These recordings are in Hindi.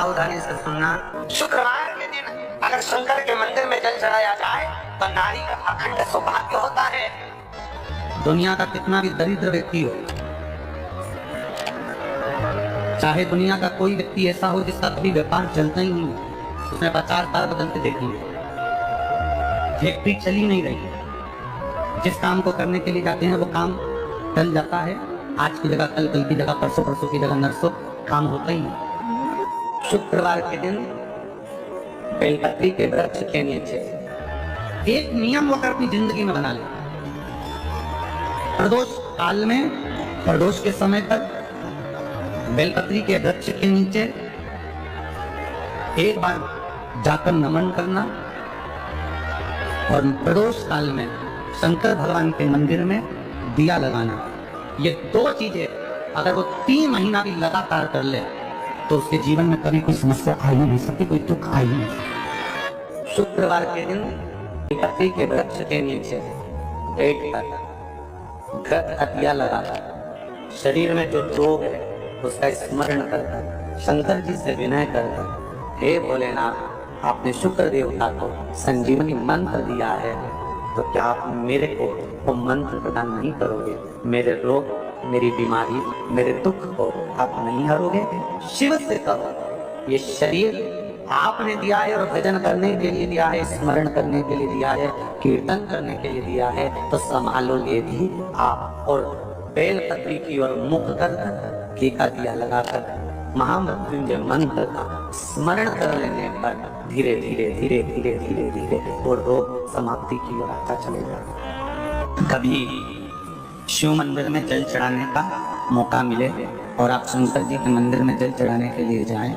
सावधानी से सुनना। शुक्रवार के दिन अगर शंकर के मंदिर में जल चढ़ाया जाए तो नारी का अखंड सौभाग्य होता है। दुनिया का कितना भी दरिद्र व्यक्ति हो, चाहे दुनिया का कोई व्यक्ति ऐसा हो जिसका कभी व्यापार चलता ही नहीं, उसने 50 बार बदलते देख लिए, फैक्ट्री चली नहीं रही, जिस काम को करने के लिए जाते हैं वो काम टल जाता है, आज की जगह कल, कल की जगह परसों, परसों की जगह नरसों, काम होता ही नहीं। शुक्रवार के दिन बेलपत्री के वृक्ष के नीचे एक नियम वो अपनी जिंदगी में बना ले। प्रदोष काल में, प्रदोष के समय तक बेलपत्री के वृक्ष के नीचे एक बार जाकर नमन करना और प्रदोष काल में शंकर भगवान के मंदिर में दिया लगाना। ये दो चीजें अगर वो 3 महीना भी लगातार कर ले तो उसके जीवन में कभी कोई समस्या आ ही नहीं सकती, कोई दुख आ ही नहीं सकती। शुक्रवार के दिन बेलपत्री के वृक्ष के नीचे बैठकर दिया लगाकर शरीर में जो रोग है उसका स्मरण करकर शंकर जी से विनय करकर, हे भोलेनाथ, आपने शुक्र देवता को संजीवनी मंत्र दिया है, तो क्या आप मेरे को वो मंत्र प्रदान नहीं करोगे? मेरे रोग, मेरी बीमारी, मेरे दुख को आप नहीं हरोगे? शिव से कहो, ये शरीर आपने दिया है और भजन करने के लिए दिया है, स्मरण करने के लिए दिया है, कीर्तन करने के लिए दिया है, तो संभालोगे भी आप। और बेलपत्री की ओर मुख कर टीका दिया लगाकर महामृत्युंजय मंत्र का स्मरण कर लेने पर धीरे धीरे धीरे धीरे धीरे धीरे वो रोग समाप्ति की ओर आता चलेगा। कभी शिव मंदिर में जल चढ़ाने का मौका मिले और आप शंकर जी के मंदिर में जल चढ़ाने के लिए जाएं,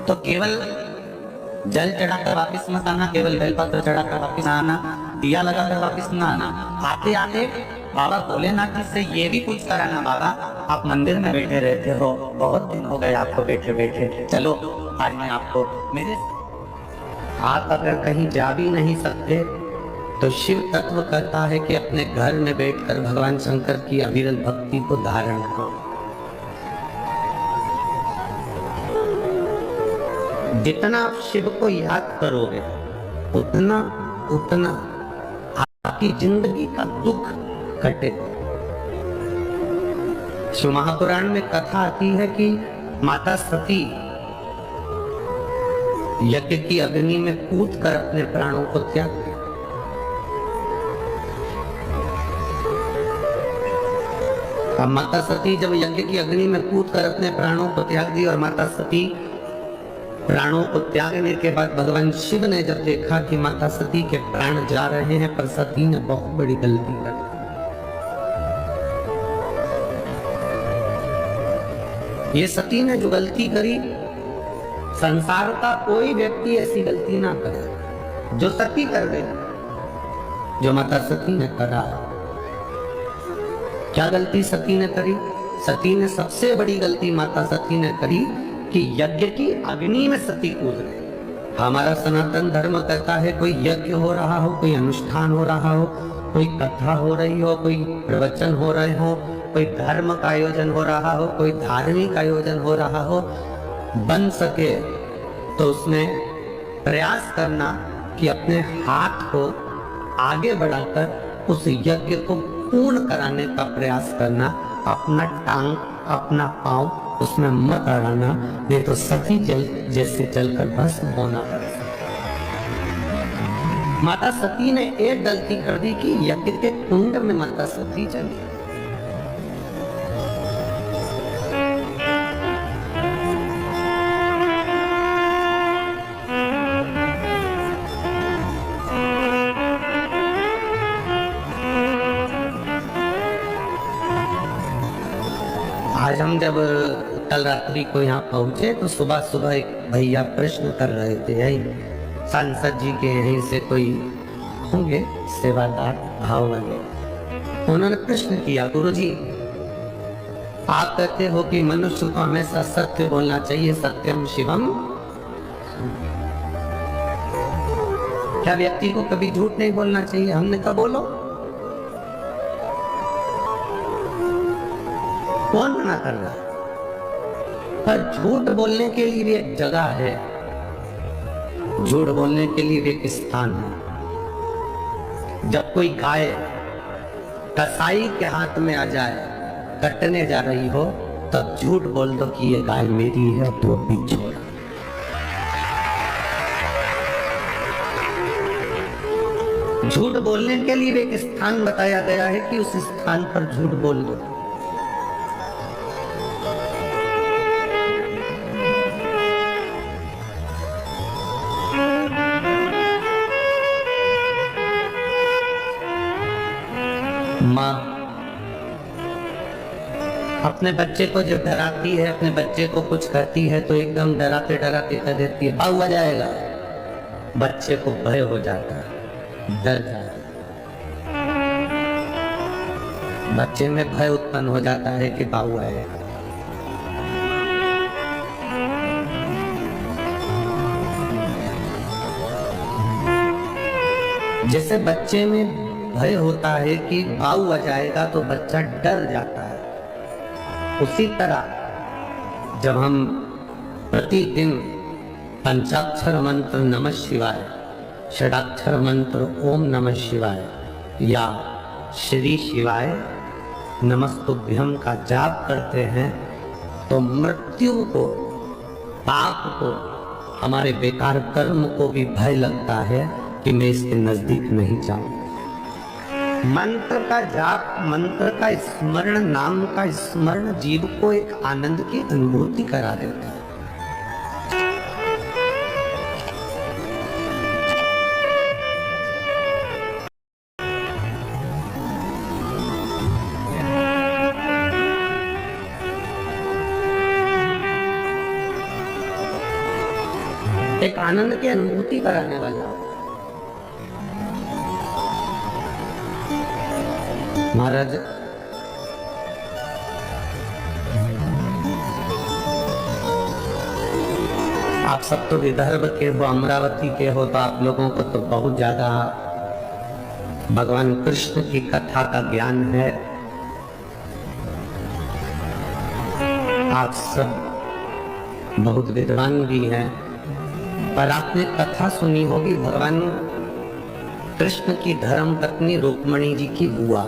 तो केवल जल चढ़ाकर वापिस मत आना, केवल बेलपत्र चढ़ाकर वापिस आना, दिया लगाकर वापिस ना आना। आते आते बाबा भोलेनाथ जी से ये भी पूछ कर आना, बाबा आप मंदिर में बैठे रहते हो, बहुत दिन हो गए आपको बैठे बैठे, चलो आज मैं आपको मेरे। आप अगर कहीं जा भी नहीं सकते तो शिव तत्व कहता है कि अपने घर में बैठकर भगवान शंकर की अविरल भक्ति को धारण करो। जितना आप शिव को याद करोगे उतना उतना आपकी जिंदगी का दुख घटेगा। शिव महापुराण में कथा आती है कि माता सती यज्ञ की अग्नि में कूदकर अपने प्राणों को त्याग दिया। अब माता सती जब यज्ञ की अग्नि में कूदकर अपने प्राणों को त्याग दी और माता सती प्राणों को त्यागने के बाद भगवान शिव ने जब देखा कि माता सती के प्राण जा रहे हैं, पर सती ने बहुत बड़ी गलती कर दी। ये सती ने जो गलती करी, संसार का कोई व्यक्ति ऐसी गलती ना करे जो सती कर गई, जो माता सती ने करा। क्या गलती सती ने करी? सती ने सबसे बड़ी गलती माता सती ने करी कि यज्ञ की अग्नि में सती कूद गई। हमारा सनातन धर्म कहता है कोई यज्ञ हो रहा हो, कोई अनुष्ठान हो रहा हो, कोई कथा हो रही हो, कोई प्रवचन हो रहे हो, कोई धर्म का आयोजन हो रहा हो, कोई धार्मिक आयोजन हो रहा हो, बन सके तो उसमें प्रयास करना कि अपने हाथ को आगे बढ़ाकर उस यज्ञ को पूर्ण कराने का प्रयास करना, अपना टांग, अपना पांव उसमें मत अड़ाना, नहीं तो सती जल जैसे चलकर भस्म होना पड़ेगा। माता सती ने एक गलती कर दी कि यज्ञ के कुंड में माता सती चली। आज हम जब कल रात्रि को यहाँ पहुंचे तो सुबह सुबह एक भैया प्रश्न कर रहे थे, यही सांसद जी के यहीं से कोई होंगे सेवादार भाव वाले। उन्होंने प्रश्न किया, गुरुजी आप कहते हो कि मनुष्य को हमेशा सत्य बोलना चाहिए, सत्यम शिवम, क्या व्यक्ति को कभी झूठ नहीं बोलना चाहिए? हमने कहा बोलो। कौन मना कर रहा है? पर झूठ बोलने के लिए भी एक जगह है, झूठ बोलने के लिए भी एक स्थान है। जब कोई गाय कसाई के हाथ में आ जाए, कटने जा रही हो, तब झूठ बोल दो कि ये गाय मेरी है, तो भी छोड़। झूठ बोलने के लिए भी एक स्थान बताया गया है कि उस स्थान पर झूठ बोल दो। माँ अपने बच्चे को जब डराती है, अपने बच्चे को कुछ कहती है तो एकदम डराते डराते कह देती है बाबू आ जाएगा। बच्चे को भय हो जाता है, डर जाता है, बच्चे में भय उत्पन्न हो जाता है कि बाबू आएगा। जैसे बच्चे में भय होता है कि बाबू आ जाएगा तो बच्चा डर जाता है, उसी तरह जब हम प्रतिदिन पंचाक्षर मंत्र नमः शिवाय, षडाक्षर मंत्र ओम नमः शिवाय या श्री शिवाय नमस्तुभ्यम का जाप करते हैं तो मृत्यु को, पाप को, हमारे बेकार कर्म को भी भय लगता है कि मैं इसके नजदीक नहीं जाऊं। मंत्र का जाप, मंत्र का स्मरण, नाम का स्मरण जीव को एक आनंद की अनुभूति करा देता है। एक आनंद की अनुभूति कराने वाला। महाराज आप सब तो विदर्भ के हो, अमरावती के हो, तो आप लोगों को तो बहुत ज्यादा भगवान कृष्ण की कथा का ज्ञान है। आप सब बहुत विद्वान भी हैं, पर आपने कथा सुनी होगी भगवान कृष्ण की धर्म पत्नी रुक्मणी जी की बुआ।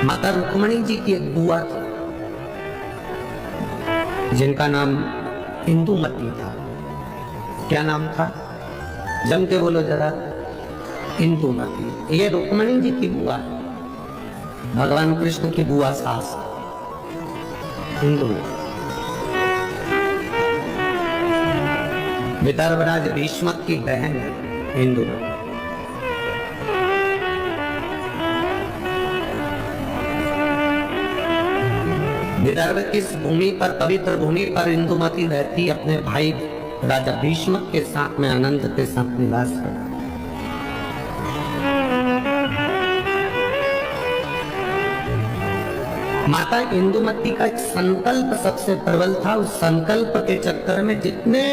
माता रुक्मणी जी की एक बुआ थी जिनका नाम इंदुमती था। क्या नाम था? जम के बोलो जरा। इंदुमती। ये रुक्मणी जी की बुआ है, भगवान कृष्ण की बुआ सास इंदुमती। विदर्भराज भीष्मक की बहन इंदुमती। विदर्भ किस भूमि पर, पवित्र भूमि पर इंदुमती रहती, अपने भाई राजा भीष्मक के साथ में आनंद के साथ निवास करती। माता इंदुमती का एक संकल्प सबसे प्रबल था। उस संकल्प के चक्कर में जितने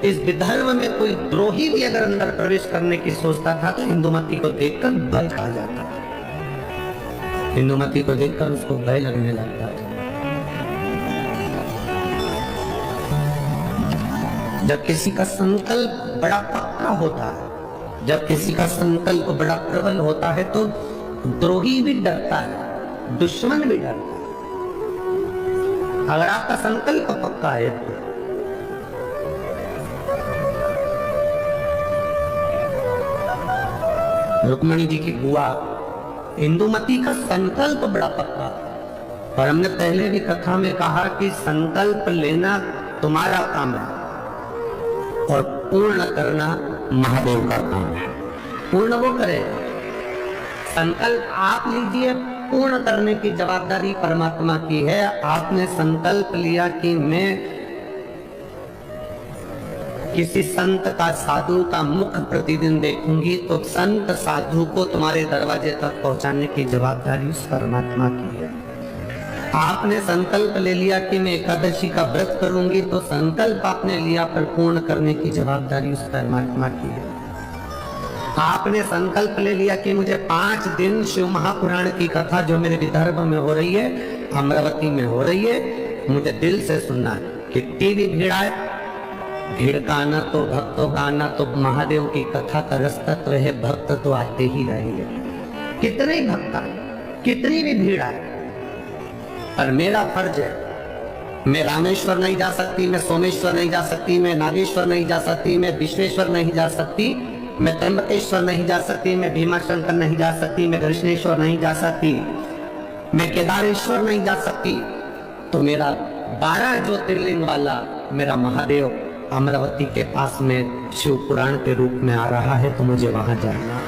इस विदर्भ में कोई द्रोही भी अगर अंदर प्रवेश करने की सोचता था तो इंदुमती को देखकर भय खा जाता था। इंदुमती को देखकर उसको भय लगने लगता था। जब किसी का संकल्प बड़ा पक्का होता है, जब किसी का संकल्प बड़ा प्रबल होता है तो द्रोही भी डरता है, दुश्मन भी डरता है। अगर आपका संकल्प पक्का है तो रुक्मणी जी की बुआ इंदुमती का संकल्प बड़ा पक्का। और हमने पहले भी कथा में कहा कि संकल्प लेना तुम्हारा काम है और पूर्ण करना महादेव का काम है। पूर्ण वो करे, संकल्प आप लीजिए, पूर्ण करने की जवाबदारी परमात्मा की है। आपने संकल्प लिया कि मैं किसी संत का, साधु का मुख प्रतिदिन देखूंगी, तो संत साधु को तुम्हारे दरवाजे तक पहुंचाने की जवाबदारी उस परमात्मा की है। आपने संकल्प ले लिया कि मैं एकादशी का व्रत करूंगी, तो संकल्प आपने लिया पर पूर्ण करने की जवाबदारी उस परमात्मा की है। आपने संकल्प ले लिया कि मुझे 5 दिन शिव महापुराण की कथा जो मेरे विदर्भ में हो रही है, अमरावती में हो रही है, मुझे दिल से सुनना है। कितनी भी भीड़ आए, भीड़ का आना तो भक्तों का आना तो महादेव की कथा का रस तत्व है, भक्त तो आते ही रहेंगे। कितने ही भक्त आए, कितनी भी भीड़ आए, पर मेरा फर्ज है, मैं रामेश्वर नहीं जा सकती, मैं सोमेश्वर नहीं जा सकती, मैं नागेश्वर नहीं जा सकती, मैं विश्वेश्वर नहीं जा सकती, मैं त्र्यंबकेश्वर नहीं जा सकती, मैं भीमाशंकर नहीं जा सकती, मैं कृष्णेश्वर नहीं जा सकती, मैं केदारेश्वर नहीं जा सकती, तो मेरा 12 ज्योतिर्लिंग वाला मेरा महादेव अमरावती के पास में शिव पुराण के रूप में आ रहा है, तो मुझे वहां जाना,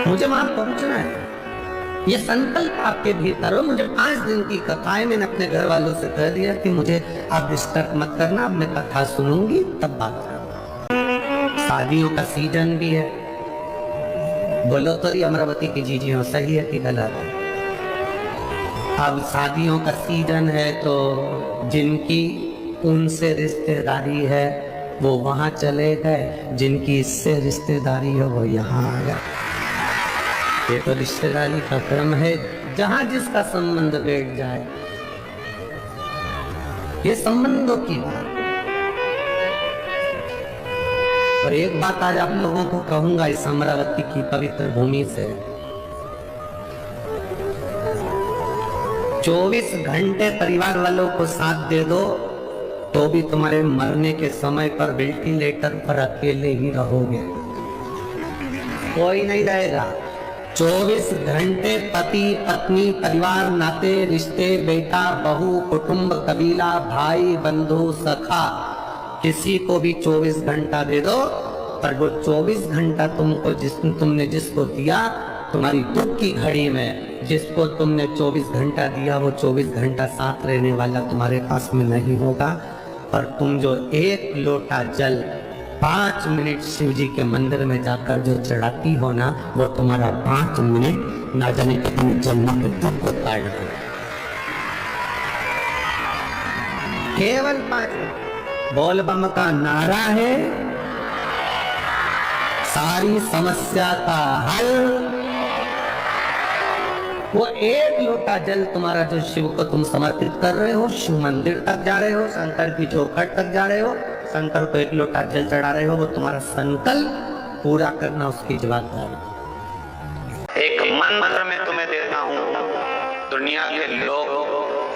मुझे वहां पहुंचना है। ये संकल्प आपके भीतर हो। मुझे 5 दिन की कथाएं, मैंने अपने घर वालों से कह दिया कि मुझे आप डिस्टर्ब मत करना, अब मैं कथा सुनूंगी तब बात करूंगा। शादियों का सीजन भी है, बोलो तो ये अमरावती की जीजियों सही है कि गलत है? अब शादियों का सीजन है तो जिनकी उनसे रिश्तेदारी है वो वहां चले गए, जिनकी इससे रिश्तेदारी है वो यहाँ आ गए। ये तो रिश्तेदारी का क्रम है, जहां जिसका संबंध बैठ जाए, ये संबंधों की बात। और एक बात आज आप लोगों को कहूंगा इस अमरावती की पवित्र भूमि से, 24 घंटे परिवार वालों को साथ दे दो तो भी तुम्हारे मरने के समय पर वेंटिलेटर पर अकेले ही रहोगे, कोई नहीं रहेगा। 24 घंटे पति पत्नी परिवार नाते रिश्ते बेटा बहू कुटुंब कबीला भाई बंधु सखा किसी को भी 24 घंटा दे दो, पर वो 24 घंटा तुमने जिसको दिया, तुम्हारी दुख की घड़ी में जिसको तुमने 24 घंटा दिया, वो 24 घंटा साथ रहने वाला तुम्हारे पास में नहीं होगा। पर तुम जो 1 लोटा जल 5 मिनट शिव जी के मंदिर में जाकर जो चढ़ाती हो ना, वो तुम्हारा 5 मिनट ना जाने कितने जन्म के दुख को काट दो। केवल 5 मिनट बोल बम का नारा है, सारी समस्या का हल। वो 1 लोटा जल तुम्हारा जो शिव को तुम समर्पित कर रहे हो, शिव मंदिर तक जा रहे हो, शंकर की चौखट तक जा रहे हो, शंकर को 1 लोटा जल चढ़ा रहे हो, वो तुम्हारा संकल्प पूरा करना उसकी जवाबदारी। एक मंत्र मैं तुम्हें देता हूँ, दुनिया के लोग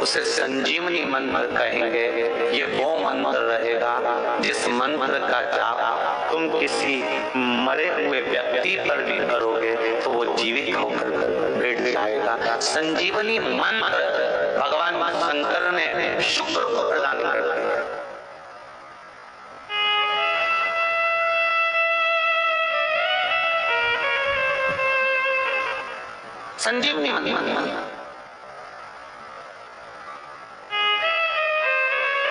उसे संजीवनी मंत्र कहेंगे। ये वो मंत्र रहेगा जिस मंत्र का जाप तुम किसी मरे हुए व्यक्ति पर भी करोगे तो वो जीवित होकर बैठ जाएगा। संजीवनी मंत्र भगवान शंकर ने शुक्र को प्रदान कर दिया। संजीवनी मंत्र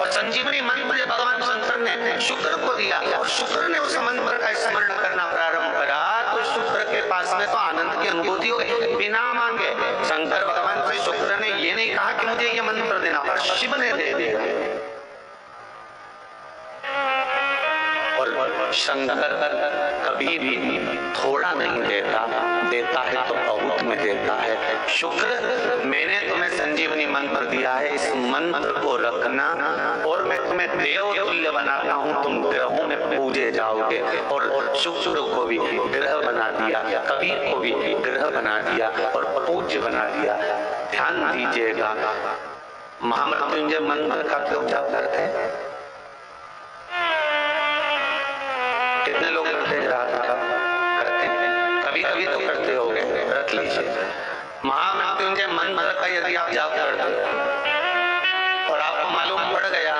और संजीवनी मंत्र भगवान शंकर ने शुक्र को दिया और शुक्र ने उस मंत्र का स्मरण करना प्रारंभ करा तो शुक्र के पास में तो आनंद की अनुभूति हो गई बिना मांगे। शंकर भगवान से शुक्र ने ये नहीं कहा कि मुझे ये मंत्र देना, पर शिव ने दे दिया। और शंकर कभी भी थोड़ा नहीं देता, देता है तो बहुत में देता है। शुक्र मैंने तुम्हें संजीवनी मंत्र दिया है, इस मंत्र को रखना और मैं तुम्हें देव तुल्य बनाता हूँ, तुम ग्रहों में पूजे जाओगे। और शुक्र को भी ग्रह बना दिया, कबीर को भी ग्रह बना दिया और पूज्य बना दिया। ध्यान दीजिएगा, महामृत्युंजय मंत्र का क्यों जाप करते हैं? कितने लोग करते हैं? कभी कभी तो करते होंगे, रख लीजिए। महामृत्युंजय मंत्र का यदि आप जाप करते हो और आपको मालूम पड़ गया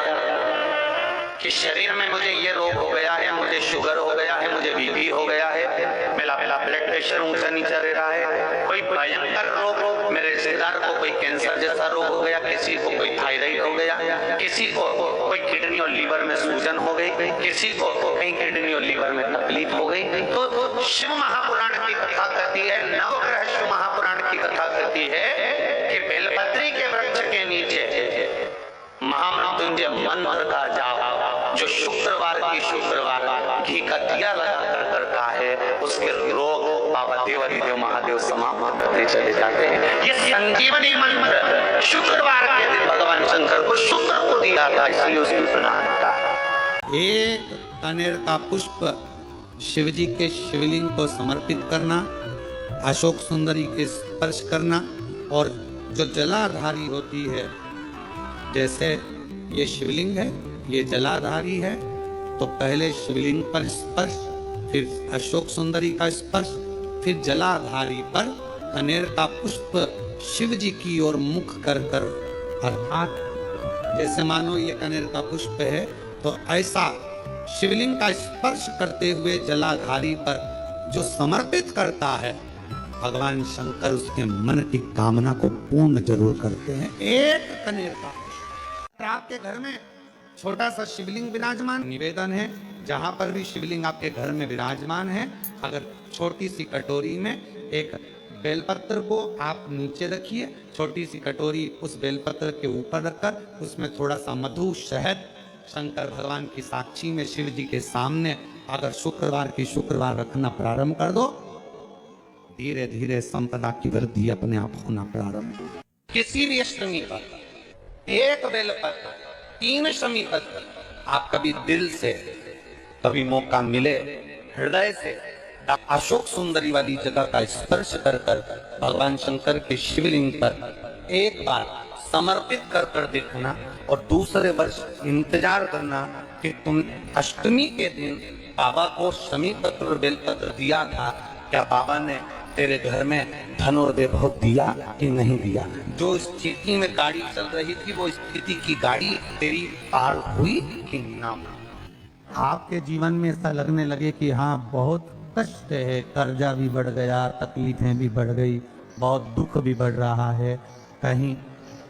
कि शरीर में मुझे ये रोग हो गया है, मुझे शुगर हो गया है, मुझे बीपी हो गया है, मेरा ब्लड प्रेशर ऊंचा नीचा रह रहा है, कोई भयंकर रोग, मेरे रिश्तेदार को कोई कैंसर जैसा रोग हो गया, किसी को कोई थायराइड हो गया, किसी को कोई किडनी और लीवर में सूजन हो गई, किसी को कहीं किडनी और लीवर में तकलीफ हो गई, तो शिव महापुराण की कथा कहती है, नवग्रह शिव महापुराण की कथा कहती है कि बेलपत्री के वृक्ष के नीचे महामृत्युंजय मंत्र का जाप जो शुक्रवार घी का दिया लगा कर करता है, उसके रोग बाबा देवादिदेव महादेव समाप्त करते चले जाते हैं। ये संजीवनी मंत्र शुक्रवार के दिन भगवान शंकर को शुक्र को दिया था, इसलिए उसकी प्रधानता। एक कनेर का पुष्प शिव जी के शिवलिंग को समर्पित करना, अशोक सुंदरी के स्पर्श करना, और जो जलाधारी होती है, जैसे ये शिवलिंग है, ये जलाधारी है, तो पहले शिवलिंग पर स्पर्श, फिर अशोक सुंदरी का स्पर्श, फिर जलाधारी पर कनेर का पुष्प शिव जी की ओर मुख कर कर, अर्थात जैसे मानो ये कनेर का पुष्प है, तो ऐसा शिवलिंग का स्पर्श करते हुए जलाधारी पर जो समर्पित करता है, भगवान शंकर उसके मन की कामना को पूर्ण जरूर करते हैं। एक कनेर का पुष्प। आपके घर में छोटा सा शिवलिंग विराजमान, निवेदन है जहां पर भी शिवलिंग आपके घर में विराजमान है, अगर छोटी सी कटोरी में एक बेलपत्र को आप नीचे रखिए, छोटी सी कटोरी उस बेलपत्र के ऊपर रखकर उसमें थोड़ा सा मधु, शहद, शंकर भगवान की साक्षी में शिव जी के सामने अगर शुक्रवार की शुक्रवार रखना प्रारंभ कर दो, धीरे धीरे संपदा की वृद्धि अपने आप होना प्रारंभ। किसी भी अष्टमी पर एक बेलपत्र, 3 शमी पत्र, आप कभी दिल से, कभी मौका मिले हृदय से अशोक सुंदरी वाली जगह का स्पर्श कर कर भगवान शंकर के शिवलिंग पर एक बार समर्पित कर कर देखना, और दूसरे वर्ष इंतजार करना कि तुम अष्टमी के दिन बाबा को शमी पत्र और बेलपत्र दिया था, क्या बाबा ने तेरे घर में धन और वैभव दिया कि नहीं दिया। जो स्थिति में गाड़ी चल रही थी, वो स्थिति की गाड़ी तेरी पार हुई कि ना। आपके जीवन में ऐसा लगने लगे कि हाँ बहुत कष्ट है, कर्जा भी बढ़ गया, तकलीफें भी बढ़ गई, बहुत दुख भी बढ़ रहा है, कहीं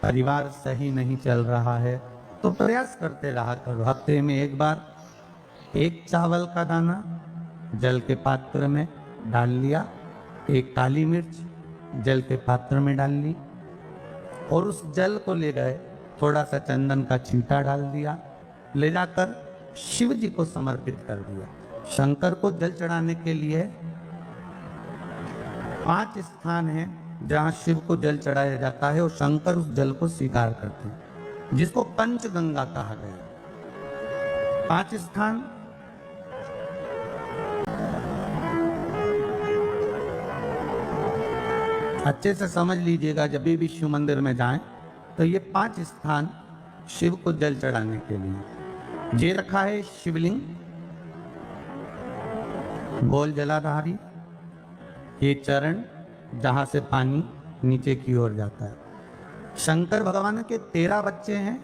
परिवार सही नहीं चल रहा है, तो प्रयास करते रहा करो। हफ्ते में एक बार एक चावल का दाना जल के पात्र में डाल लिया, एक काली मिर्च जल के पात्र में डाल ली, और उस जल को ले गए, थोड़ा सा चंदन का छींटा डाल दिया, ले जाकर शिव जी को समर्पित कर दिया। शंकर को जल चढ़ाने के लिए 5 स्थान हैं जहां शिव को जल चढ़ाया जाता है, और शंकर उस जल को स्वीकार करते हैं, जिसको पंचगंगा कहा गया। 5 स्थान अच्छे से समझ लीजिएगा, जब भी शिव मंदिर में जाएं तो ये 5 स्थान शिव को जल चढ़ाने के लिए ये रखा है। शिवलिंग, गोल जलाधारी, ये चरण जहां से पानी नीचे की ओर जाता है। शंकर भगवान के 13 बच्चे हैं,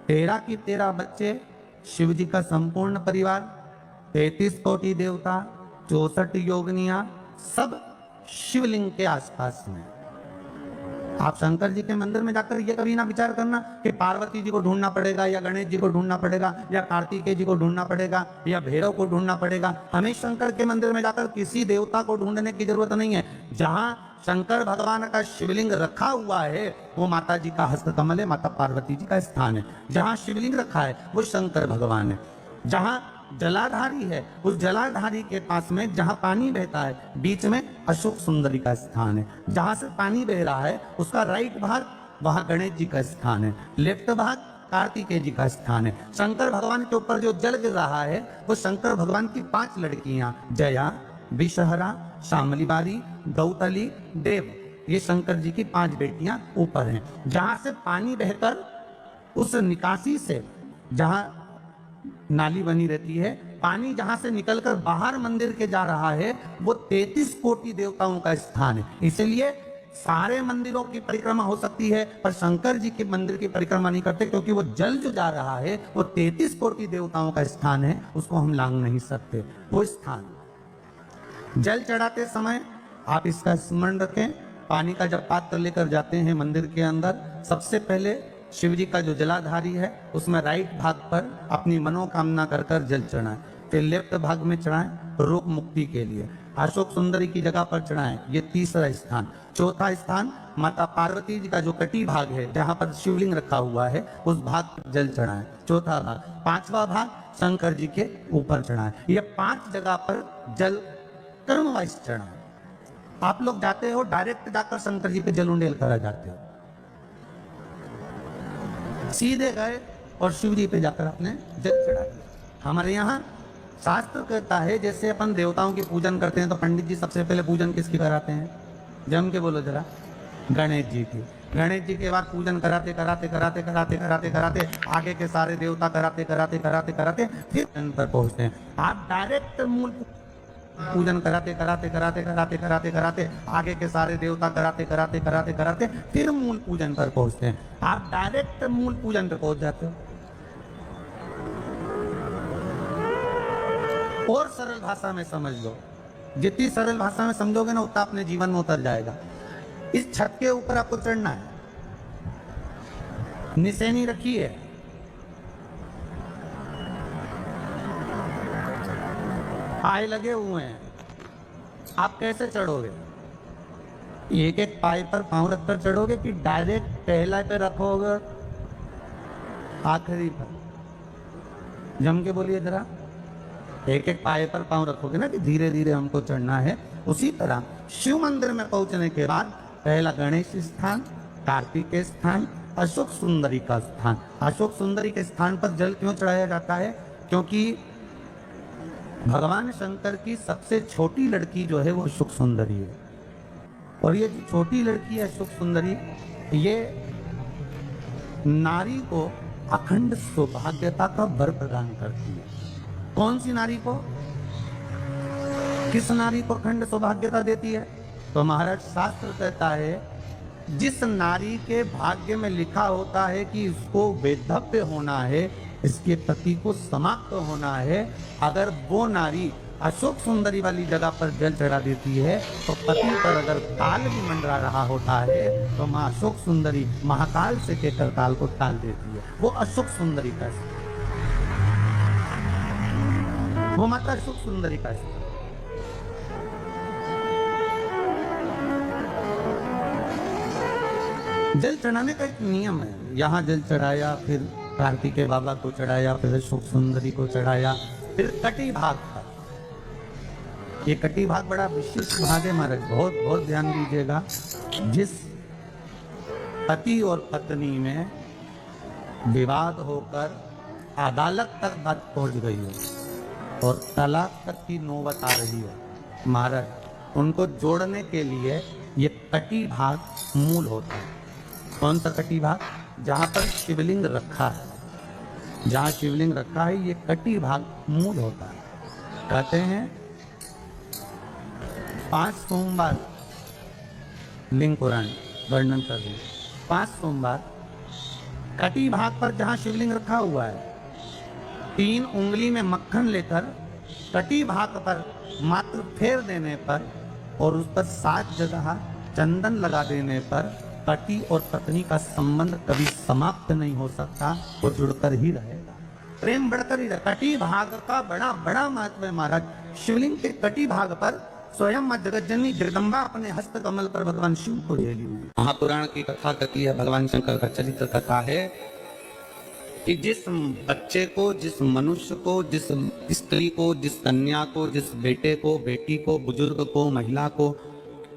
13 की 13 बच्चे, शिव जी का संपूर्ण परिवार, 33 कोटि देवता, 64 योगनियां, सब शिवलिंग के आसपास में। आप शंकर जी के मंदिर में जाकर ये कभी ना विचार करना कि पार्वती जी को ढूंढना पड़ेगा, या गणेश जी को ढूंढना पड़ेगा, या कार्तिकेय जी को ढूंढना पड़ेगा, या भैरव को ढूंढना पड़ेगा। हमें शंकर के मंदिर में जाकर किसी देवता को ढूंढने की जरूरत नहीं है। जहां शंकर भगवान का शिवलिंग रखा हुआ है, वो माता जी का हस्तकमल है, माता पार्वती जी का स्थान है। जहां शिवलिंग रखा है वो शंकर भगवान है। जहां जलाधारी है, उस जलाधारी के पास में जहां पानी बहता है, बीच में अशोक सुंदरी का स्थान है। जहां से पानी बह रहा है उसका राइट भाग, वहां गणेश जी का स्थान है, लेफ्ट भाग कार्तिकेय जी का स्थान है। शंकर भगवान के ऊपर जो जल गिर रहा है वो शंकर भगवान की 5 लड़कियां, जया, विषहरा, शामलीबारी, गौतली, देव, ये शंकर जी की 5 बेटियां ऊपर हैं। जहां से पानी बहकर उस निकासी से, जहां नाली बनी रहती है, पानी जहां से निकलकर बाहर मंदिर के जा रहा है, वो 33 कोटि देवताओं का स्थान है। इसलिए सारे मंदिरों की परिक्रमा हो सकती है, पर शंकर जी के मंदिर की परिक्रमा नहीं करते, क्योंकि वो जल जो जा रहा है वो 33 कोटि देवताओं का स्थान है, उसको हम लांघ नहीं सकते। वो स्थान जल चढ़ाते समय आप इसका स्मरण रखें। पानी का जब पात्र लेकर जाते हैं मंदिर के अंदर, सबसे पहले शिव जी का जो जलाधारी है उसमें राइट भाग पर अपनी मनोकामना कर कर जल चढ़ाएं, फिर लेफ्ट भाग में चढ़ाएं रोग मुक्ति के लिए, अशोक सुंदरी की जगह पर चढ़ाएं, ये तीसरा स्थान। चौथा स्थान माता पार्वती जी का जो कटी भाग है जहां पर शिवलिंग रखा हुआ है उस भाग पर जल चढ़ाएं, चौथा भाग। पांचवा भाग शंकर जी के ऊपर चढ़ाएं। ये 5 जगह पर जल क्रमवाइज चढ़ाएं। आप लोग जाते हो डायरेक्ट जाकर शंकर जी पे जल उंडेल करा जाते हो, सीधे गए और शिव जी पे जाकर आपने जल चढ़ा दिया। हमारे यहाँ शास्त्र कहता है जैसे अपन देवताओं की पूजन करते हैं तो पंडित जी सबसे पहले पूजन किसकी कराते हैं? जम के बोलो जरा, गणेश जी की। गणेश जी के बाद पूजन कराते कराते कराते कराते कराते कराते आगे के सारे देवता कराते कराते कराते कराते फिर अंत पर पहुंचते हैं। आप डायरेक्ट मूल पूजन कराते कराते कराते कराते कराते कराते आगे के सारे देवता कराते कराते कराते कराते फिर मूल पूजन पर पहुंचते हैं। आप डायरेक्ट मूल पूजन पर पहुंच जाते हो। और सरल भाषा में समझ लो, जितनी सरल भाषा में समझोगे ना उतना अपने जीवन में उतर जाएगा। इस छत के ऊपर आपको चढ़ना है, निशानी रखी है, पाए लगे हुए हैं। आप कैसे चढ़ोगे? एक एक पाए पर पांव रखकर चढ़ोगे कि डायरेक्ट पहला पे रखोगे आखिरी पर? जम के बोलिए जरा। एक एक पाए पर पांव रखोगे ना कि धीरे धीरे हमको चढ़ना है। उसी तरह शिव मंदिर में पहुंचने के बाद पहला गणेश स्थान, कार्तिकेय स्थान, अशोक सुंदरी का स्थान। अशोक सुंदरी के स्थान पर जल क्यों चढ़ाया जाता है? क्योंकि भगवान शंकर की सबसे छोटी लड़की जो है वो अशोक सुंदरी है। और ये जो छोटी लड़की है अशोक सुंदरी, ये नारी को अखंड सौभाग्यता का वर प्रदान करती है। कौन सी नारी को? किस नारी को अखंड सौभाग्यता देती है? तो महाराज शास्त्र कहता है जिस नारी के भाग्य में लिखा होता है कि इसको वैधव्य होना है, इसके पति को समाप्त होना है, अगर वो नारी अशोक सुंदरी वाली जगह पर जल चढ़ा देती है तो पति पर अगर काल भी मंडरा रहा होता है तो माँ अशोक सुंदरी महाकाल से कहकर काल को टाल देती है। वो अशोक सुंदरी का, वो माता अशोक सुंदरी का। जल चढ़ाने का एक नियम है। यहाँ जल चढ़ाया, फिर कार्तिकेय बाबा को चढ़ाया, फिर अशोक सुंदरी को चढ़ाया, फिर कटी भाग था। ये कटी भाग बड़ा विशिष्ट भाग है महाराज, बहुत बहुत ध्यान दीजिएगा। जिस पति और पत्नी में विवाद होकर अदालत तक बात पहुंच गई हो और तलाक तक की नौबत आ रही हो, महाराज उनको जोड़ने के लिए ये कटी भाग मूल होता है। कौन सा कटी भाग? जहां पर शिवलिंग रखा है, जहां शिवलिंग रखा है ये कटी भाग मूल होता है। कहते हैं 5 सोमवार लिंग पुराण वर्णन कर रहे, 5 सोमवार कटी भाग पर जहां शिवलिंग रखा हुआ है 3 उंगली में मक्खन लेकर कटी भाग पर मात्र फेर देने पर और उस पर 7 जगह चंदन लगा देने पर पति और पत्नी का संबंध कभी समाप्त नहीं हो सकता, वो जुड़कर ही रहेगा, प्रेम बढ़कर ही रहेगा। कटी भाग का बड़ा बड़ा महत्व है महाराज। शिवलिंग के कटी भाग पर स्वयं मां जगतजननी जगदम्बा अपने हस्त कमल पर भगवान शिव को ले ली हुई। महापुराण की कथा कहती है, भगवान शंकर का चरित्र कथा है कि जिस बच्चे को, जिस मनुष्य को, जिस स्त्री को, जिस कन्या को, जिस बेटे को, बेटी को, बुजुर्ग को, महिला को,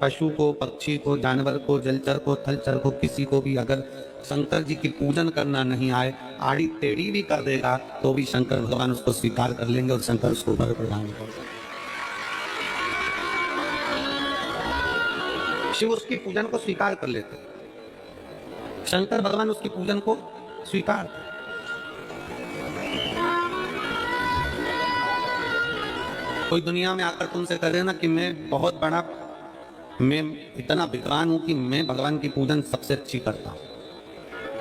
पशु को, पक्षी को, जानवर को, जलचर को, थलचर को, किसी को भी अगर शंकर जी की पूजन करना नहीं आए, आड़ी टेढ़ी भी कर देगा तो भी शंकर भगवान उसको स्वीकार कर लेंगे और शंकर उसको वर प्रदान करेंगे। शिव उसकी पूजन को स्वीकार कर लेते, शंकर भगवान उसकी पूजन को स्वीकार। कोई दुनिया में आकर तुमसे करे ना कि मैं बहुत बड़ा, मैं इतना विद्वान हूं कि मैं भगवान की पूजन सबसे अच्छी करता हूं,